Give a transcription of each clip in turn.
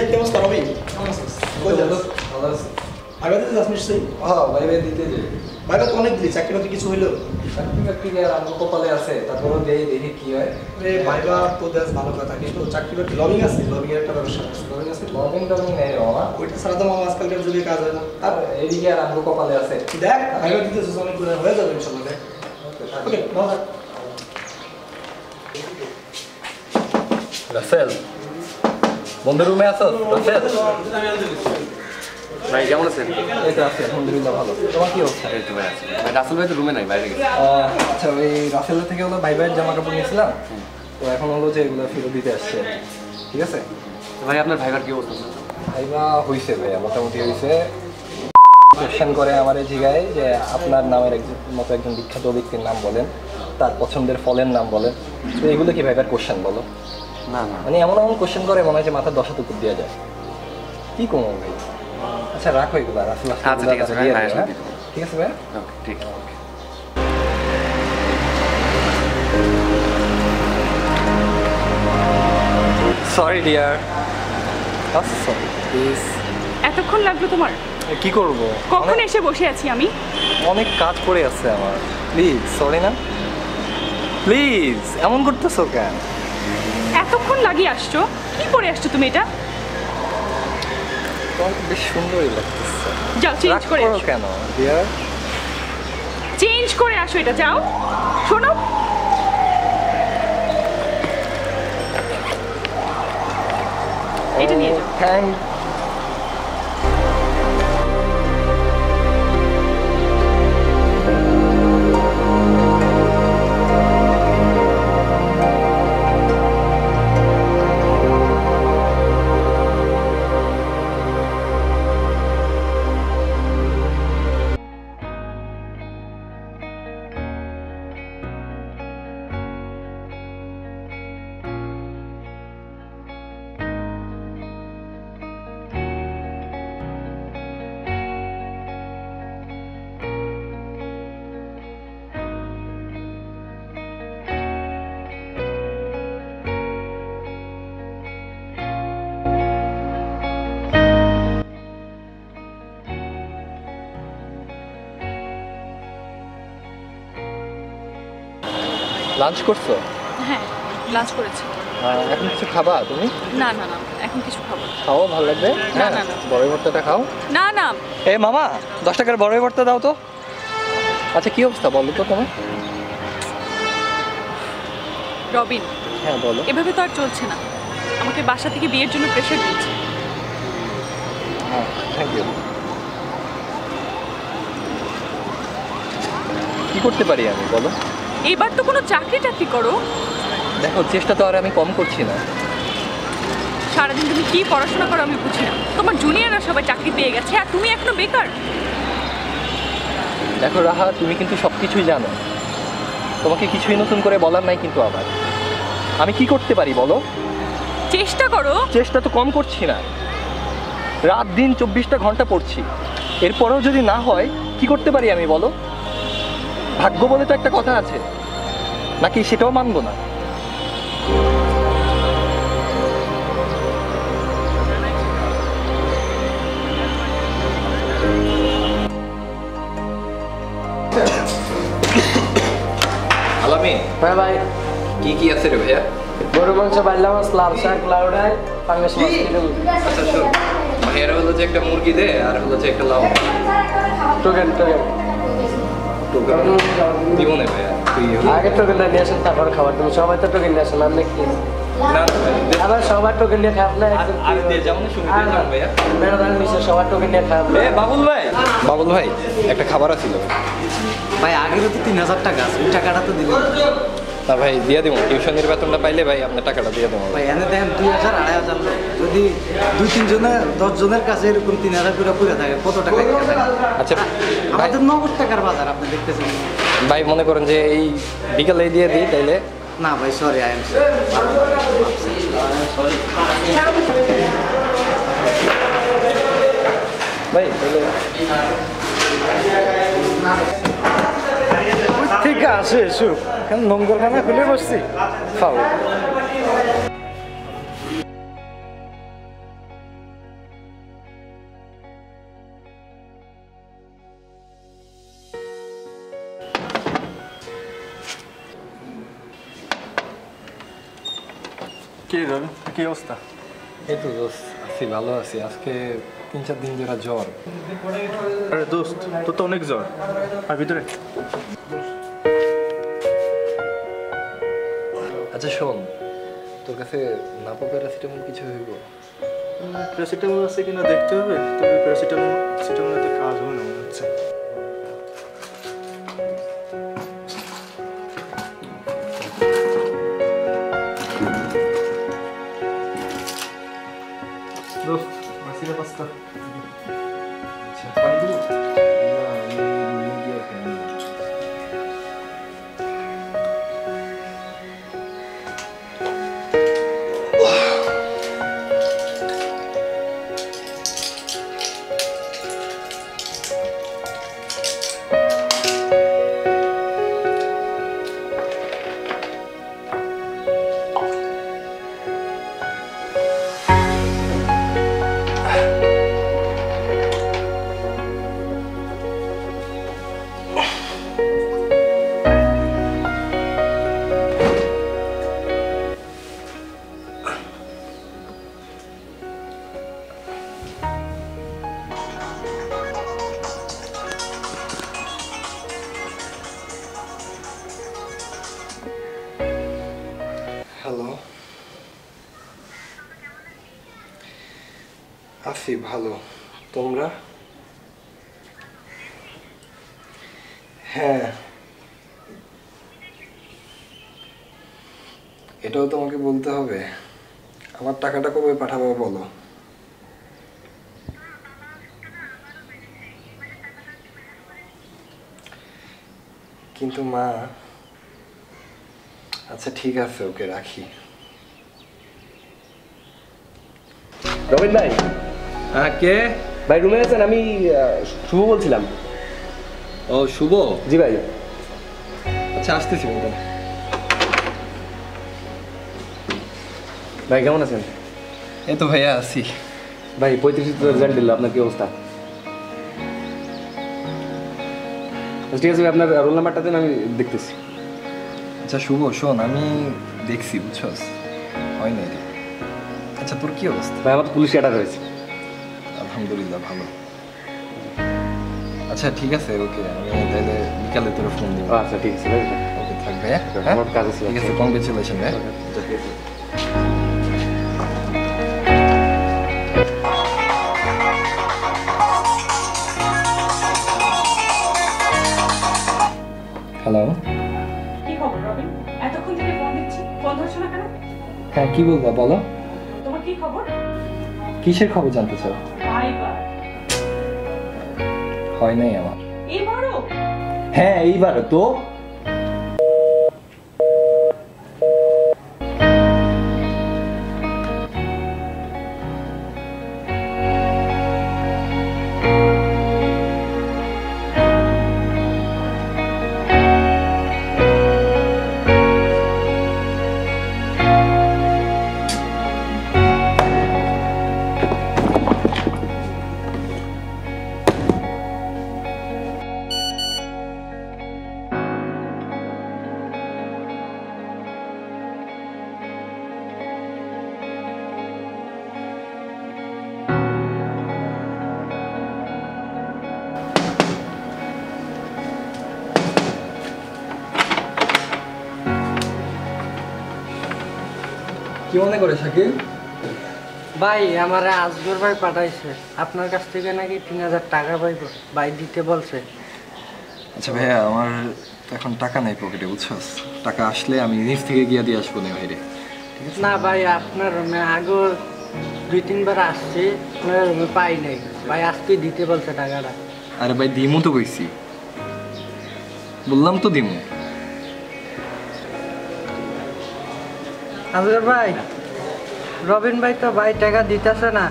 কি অবস্থা রবি? ভাইবা দিতে যাস নিশ্চয়ই? হ্যাঁ ভাইবা দিতে যে ভাইবা তো অনেক দিলি, চাকরি বাকরি কিছু হইলো? চাকরি আর আমার কপালে আছে, তারপরেও দেখি কি হয়। ভাইবা তো দেশ ভালো কথা, কিন্তু চাকরি বাকরি লবিং আছে, লবিং এর একটা ব্যবসা আছে। লবিং আছে, লবিং টবিং নেই মামা, ওইটা ছাড়া তো মামা আজকালকার যুগে কাজ হয় না। আর এদিকে আর আমার কপালে আছে। দেখ ভাইবা দিতে অনেক গুলো হয়ে যাবে ইনশাআল্লাহ। দেখ ওকে ভালো থাক। রাসেল বন্ধু রুমে আছো? রাসেল ভাই কেমন আছেন? এই তো আছি আলহামদুলিল্লাহ ভালো। তোমার কি অবস্থা? এই তো ভাই আছি। ভাই রাসেল ভাই তো রুমে নাই, বাইরে গেছে। আচ্ছা ওই রাসেলের থেকে হলো ভাই ভাইয়ের জামা কাপড় নিয়েছিলাম, তো এখন হলো যে এগুলো ফেরত দিতে আসছে। ঠিক আছে ভাই আপনার ভাইবার কি অবস্থা? ভাইবা হয়েছে ভাইয়া, মোটামুটি হয়েছে। কোয়েশ্চেন করে আমার এই জায়গায় যে আপনার নামের মতো একজন বিখ্যাত ব্যক্তির নাম বলেন, তার পছন্দের ফলের নাম বলেন। তো এগুলো কি ভাইবার কোয়েশ্চেন বলো? না না মানে এমন এমন কোয়েশ্চেন করে মনে হয় যে মাথার 10 হাত উপর দেওয়া যায়। কি কমন ভাই? আচ্ছা রাখো এগুলো, রাসেল আচ্ছা ঠিক আছে ভাই, ঠিক আছে ভাই, ওকে ঠিক আছে। Sorry dear, sorry please. এতক্ষণ লাগলো তোমার? কি করব, কখন এসে বসে আছি আমি? অনেক কাজ পড়ে আছে আমার। প্লিজ সরি না, প্লিজ এমন করতেছো কেন? এতক্ষণ লাগিয়ে আসছো, কি পরে আসছো তুমি এটা? তোমাকে বেশ সুন্দরই লাগতেছে। যাও চেঞ্জ করে আসো। কেন ডিয়ার? চেঞ্জ করে আসো এটা, যাও। শোনো এটা নিয়ে যাও। থ্যাংক লাঞ্চ করছো? হ্যাঁ লাঞ্চ করেছি। এখন কিছু খাবা তুমি? না না না এখন কিছু খাবো না। খাও, ভালো লাগবে। না, না, না। বড়ই ভর্তাটা খাও। না না এ মামা 10 টাকার বড়ই ভর্তা দাও তো। আচ্ছা কি অবস্থা বলো তো তোমার? রবিন, হ্যাঁ বলো। এভাবে তো আর চলছে না। আমাকে বাসা থেকে বিয়ের জন্য প্রেশার দিচ্ছে। হ্যাঁ থ্যাংক ইউ। কি করতে পারি আমি বলো? এইবার তো কোনো চাকরি করো। দেখো চেষ্টা তো আর আমি কম করছি না। সারাদিন তুমি কি পড়াশোনা করো আমি বুঝি না। তোমার জুনিয়ররা সবাই চাকরি পেয়ে গেছে আর তুমি এখনো বেকার। দেখো রাহা, তুমি কিন্তু সব কিছুই জানো, তোমাকে কিছুই নতুন করে বলার নাই। কিন্তু আবার আমি কি করতে পারি বলো? চেষ্টা করো। চেষ্টা তো কম করছি না, রাত দিন 24টা ঘন্টা পড়ছি, এরপরেও যদি না হয় কি করতে পারি আমি বলো? ভাগ্য বলে তো একটা কথা আছে, নাকি সেটাও মানবো না? আলামি হ্যাঁ ভাই, কি কি আছে রে ভাইয়া? গরু মাংস, বাইলা মাছ, লাল শাক, লাউ ডাল, পাঙ্গাস মাছ। আচ্ছা শোন ভাইয়ারা হলো যে একটা মুরগি দে, আর হলো যে একটা লাউ। টোকেন টোকেন দিব না ভাইয়া, তুই আগে টোকেনটা নিয়ে আসেন, তারপর খাবার। তুমি সবাই তো টোকেন নিয়ে আসেন, আপনি কি না ভাইয়া আবার সবার টোকেন নিয়ে খাই? আপনার আর দিয়ে যেমন শুনে দিয়ে যান ভাইয়া। মেরোদার নিচে সবার টোকেন নিয়ে খাই? এ বাবুল ভাই, বাবুল ভাই একটা খাবার আছিল ভাই। আগেরও তো 3000 টাকা, ওই টাকাটা তো দিবেন না ভাই? দিয়ে দেবো, টিউশনের বেতনটা পাইলে ভাই আপনার টাকাটা দিয়ে দেবো ভাই। এনে দেখেন 2000 2500 লোক, যদি 2-3 জনের 10 জনের কাছে এরকম 3000 করে পড়ে থাকে, কত টাকা থাকে? আচ্ছা আমাদের নগদ টাকার বাজার, আপনি দেখতেছেন। ভাই মনে করেন যে এই বিকালে দিয়ে দিই তাইলে। না ভাই সরি, আই এম ভাই তাহলে ঠিক আছে, সুখ নোংরখানা খুলে বসছি, খাও। কি রবি কি অবস্থা? এই তো দোস্ত আছি, ভালো আছি। আজকে 3-4 দিন ধরে জ্বর। আরে দোস্ত, তোর তো অনেক জ্বর। আর ভিতরে আচ্ছা শোন, তোর কাছে নাপা প্যারাসিটামল কিছু হইব? প্যারাসিটামল আছে কিনা দেখতে হবে। তবে প্যারাসিটামলেতে কাজ হবে না মনে হচ্ছে। দোস্ত মাসিরা পাস্তা আচ্ছা পানি দিব? না, আমি রুমে গিয়ে খাইনি। হ্যালো, আছি ভালো। তোমরা? হ্যাঁ, এটাও তোমাকে বলতে হবে। আমার টাকাটা কবে পাঠাবো বলো? কিন্তু মা, আচ্ছা ঠিক আছে, ওকে রাখি। রবিন ভাই, হ্যাঁ কে? ভাই রুমে আছেন? আমি শুভ বলছিলাম। ও শুভ। জি ভাই। আচ্ছা আসতেছি বলুন। ভাই কেমন আছেন? এই তো ভাইয়া আছি। ভাই 35 রেজাল্ট দিল, আপনার কি অবস্থা? ঠিক আছে ভাই, আপনার রোল নাম্বারটা দেন, আমি দেখতেছি। আচ্ছা শুভ শোন, আমি দেখছি বুঝছস, হয় নাই রে। আচ্ছা তোর কি অবস্থা? ভাই আমার পুলিশ অ্যাটাক হয়েছে। আলহামদুলিল্লাহ ভালো। আচ্ছা ঠিক আছে, ওকে আমি তাহলে বিকালে তোর ফোন দিব। আচ্ছা ঠিক আছে ভাই। ওকে থাক ভাইয়া। আমার কাজ আছে। ঠিক আছে, কংগ্রেচুলেশন ভাইয়া। হ্যালো, কি খবর রবিন? এতক্ষণ থেকে ফোন দিচ্ছি, ফোন ধরছো না কেন? হ্যাঁ কি বলবো বলো? তোমার কি খবর? কিসের খবর জানতে চাও? ভাইবার হয় নাই আমার। এবারও? হ্যাঁ এইবার তো। কি মনে করে শাকিল? ভাই আমার আজগর ভাই পাঠাইছে আপনার কাছ থেকে নাকি 3000 টাকা পাইব, ভাই দিতে বলছে। আচ্ছা ভাইয়া, আমার তো এখন টাকা নাই পকেটে বুঝছস। টাকা আসলে আমি নিজ থেকে গিয়ে দিয়ে আসবো না ভাইরে। না ভাই, আপনার রুমে আগে 2-3 বার আসছে, আপনার রুমে পাই নাই ভাই, আজকে দিতে বলছে টাকাটা। আরে ভাই দিমু তো কইছি, বললাম তো দিমু। আজগর ভাই, রবিন ভাই তো ভাই টাকা দিতেছে না।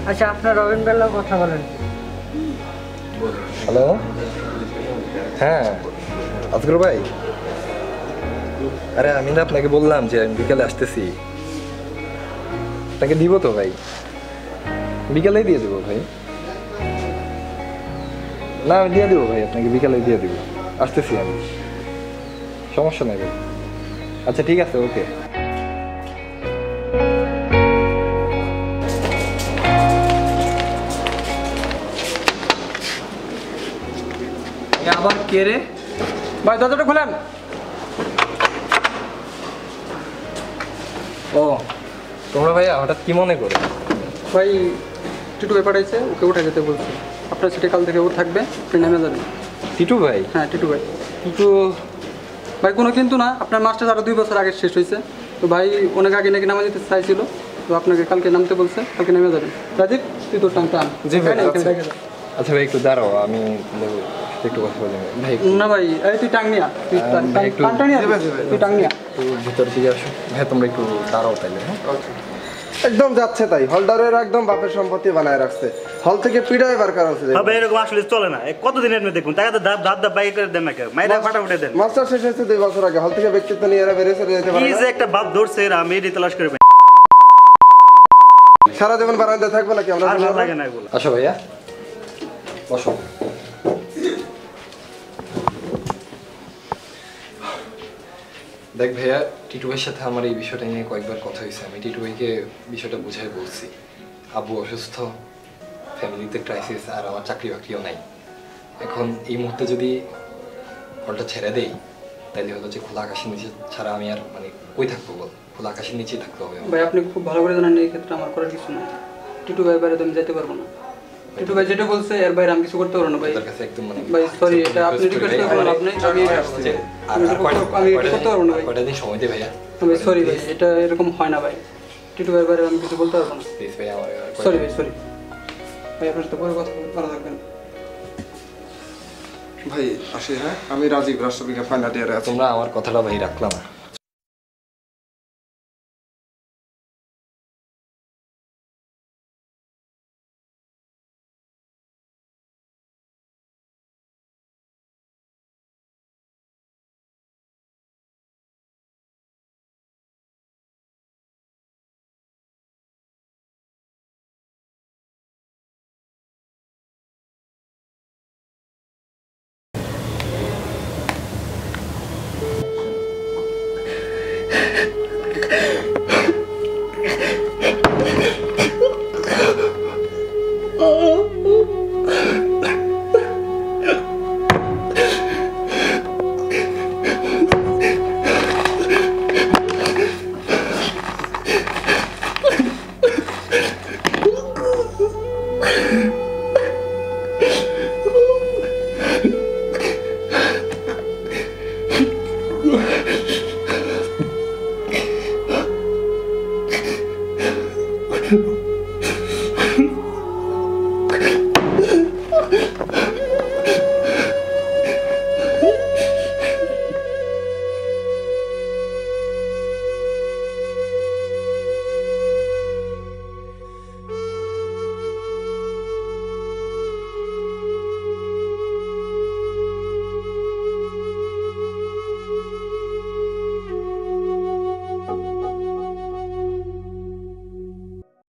আচ্ছা আপনার রবিন ভাইয়ের কথা বলেন। হ্যালো, হ্যাঁ আজগর ভাই, আরে আমি না আপনাকে বললাম যে আমি বিকালে আসতেছি, আপনাকে দিব তো ভাই, বিকালেই দিয়ে দেবো ভাই। না আমি দিয়ে দেবো ভাই, আপনাকে বিকালে দিয়ে দেবো, আসতেছি আমি, সমস্যা নেই ভাই। আচ্ছা ঠিক আছে, ওকে। এ আবার কে রে? ভাই দরজাটা খোলেন। ও তোমরা ভাইয়া হঠাৎ কি মনে করে? ভাই টিটু ভাই পাঠাইছে, ওকে উঠে যেতে বলছে। আপনার সিটে কাল থেকে ও থাকবে, আপনি নেমে যাবেন। টিটু ভাই? হ্যাঁ টিটু ভাই। কিন্তু ভাই কোনো কিন্তু না, আপনার মাস্টার আরও 2 বছর আগে শেষ হয়েছে। তো ভাই অনেক আগে নাকি নামা যেতে চাইছিল, তো আপনাকে কালকে নামতে বলছে, কালকে নেমে যাবেন। রাজীব তুই তোর টান টান। জি ভাই, আচ্ছা ভাই একটু দাঁড়াও, আমি একটু কথা বলি ভাই। না ভাই, এই তুই টাং নিয়া, তুই একটু- টানটা নিয়া, তুই টাং নিয়া। একটু ভিতর দিকে আসো ভাই, তোমরা একটু দাঁড়াও তাইলে। হ্যাঁ একদম যাচ্ছে তাই, হলদারের একদম বাপের সম্পত্তি বানায় রাখছে, হল থেকে পিড়াই বার করা হচ্ছে। হবে এরকম আসলে চলে না। কতদিনের মেয়ে দেখুন, তাকে তো ধাপ ধাপ ধাপ বাইক করে দেন না কেউ, মাইরা ফাটা উঠে দেন। মাস্টার শেষ হয়েছে 2 বছর আগে, হল থেকে ব্যক্তিত্ব নিয়ে এরা বেরিয়ে চলে যেতে পারে কি না। যে একটা বাপ ধরছে এরা, আমি এটি তলাশ করে পাই। সারা জীবন বারান্দায় থাকবো নাকি আমরা? আর ভালো লাগে না এগুলো। আসো ভাইয়া বসো। দেখ ভাইয়া, টিটু ভাইয়ের সাথে আমার এই বিষয়টা নিয়ে কয়েকবার কথা হয়েছে। আমি টিটু ভাইকে বিষয়টা বুঝাই বলছি, আব্বু অসুস্থ, ফ্যামিলিতে ক্রাইসিস, আর আমার চাকরি বাকরিও নাই। এখন এই মুহূর্তে যদি হলটা ছেড়ে দেই, তাইলে হলো যে খোলা আকাশের নিচে ছাড়া আমি আর মানে কই থাকবো বল? খোলা আকাশের নিচেই থাকতে হবে আমার। ভাই আপনি খুব ভালো করে জানেন এই ক্ষেত্রে আমার করার কিছু নাই। টিটু ভাই বাইরে তো আমি যেতে পারবো না। টিটু ভাই যেটা বলছে এর বাইরে আমি কিছু করতে পারবো না ভাই। তোর কাছে একদম মানে ভাই সরি, এটা আপনি রিকোয়েস্ট করে বলেন, আপনি আমি এটা করতে পারবো না ভাই। কয়টা দিন সময় দে ভাইয়া। ভাই সরি ভাই, এটা এরকম হয় না ভাই। টিটু ভাইয়ের বাইরে আমি কিছু বলতে পারবো না। প্লিজ ভাইয়া আমার সরি ভাই, সরি ভাই, আপনার সাথে পরে কথা ভালো থাকবেন। ভাই আসি, হ্যাঁ আমি রাজীব, রাষ্ট্রবিজ্ঞান ফাইনাল ইয়ারে আছি। তোমরা আমার কথাটা ভাই রাখলাম না।